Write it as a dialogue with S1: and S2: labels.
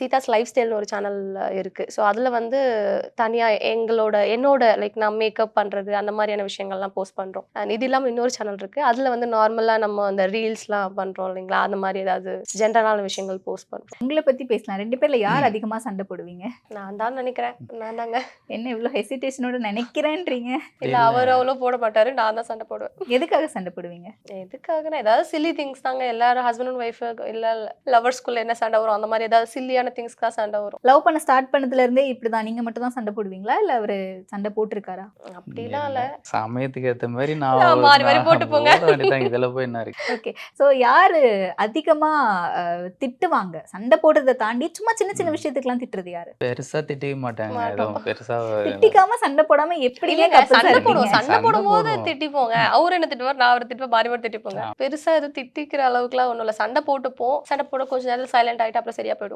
S1: Seetha's life ஸ்டைல்னு ஒரு channel இருக்கு. So அதில வந்து தனியா என்னோட லைக் நான் மேக்கப் பண்றது அந்த மாதிரியான விஷயங்கள்லாம் போஸ்ட் பண்றோம். அண்ட் இது இல்லாம இன்னொரு சேனல் இருக்கு. அதில வந்து நார்மலா நம்ம அந்த ரீல்ஸ்லாம் பண்றோம் இல்லைங்களா? அந்த மாதிரி ஏதாவது ஜென்ரலான விஷயங்கள் போஸ்ட் பண்றோம்.
S2: உங்கள பத்தி பேசலாம். 2 பேர்ல யார் அதிகமா சண்டை போடுவீங்க?
S1: நான் தான் நினைக்கிறேன். நான் தாங்க.
S2: என்ன இவ்ளோ ஹெசிடேஷனோட நினைக்கிறேன்றீங்க?
S1: இல்ல அவரு அவ்வளோ போட மாட்டாரு. நான் தான் சண்டை போடுவேன்.
S2: எதுக்காக சண்டை போடுவீங்க?
S1: எதுக்காகன்னா ஏதாவது சில்லி திங்ஸ் தாங்க. எல்லாரும் ஹஸ்பண்ட் அண்ட் ஒய்ஃப் இல்ல லவர்ஸ்குள்ள என்ன சண்டை வரும் அந்த மாதிரி ஏதாவது சில்லியான திங்ஸ்க்கு தான் சண்டை வரும்.
S2: லவ் பண்ண ஸ்டார்ட் பண்ணதுல இருந்தே இப்படிதான் நீங்க மட்டும் தான் சண்டை போடுவீங்களா? இல்ல அவரு சண்டை போட்டுருக்காரா?
S1: அப்படிலாம் இல்ல.
S3: சமயத்துக்கு ஏத்த மாதிரி
S1: மாறி மாறி போட்டு போங்க.
S3: இதுல போய் என்ன இருக்கு?
S2: ஓகே. சோ யாரு அதிகமா அ திட்டுவாங்க? சண்டை போடுறத தாண்டி சும்மா சின்ன சின்ன விஷயத்துக்குலாம் திட்டுறது யாரு?
S3: பெருசா திட்டவே மாட்டாங்க.
S1: மாட்டோம்.
S3: எதுவும் பெருசா
S2: திட்டிக்காம சண்டை போடாம எப்படிங்க
S1: இல்லங்க
S2: கப்புள்ஸா
S1: சண்டை
S2: இருப்பீங்க?
S1: போடுவோம். சண்டை
S3: சண்டை
S1: போடும்போது
S3: போடுவோம்.
S1: திட்டிப்போங்க. அவரு என்ன திட்டுவார், நான் அவர திட்டுவேன். மாறி மாறி திட்டிப்போங்க. பெருசா எதுவும் திட்டிக்கிற அளவுக்குலாம் ஒண்ணும் இல்ல. சண்டை போட்டுப்போம். சண்டை போட கொஞ்ச நேரம் சைலண்ட் ஆயிட்டு அப்புறம் சரியா போயிடும்.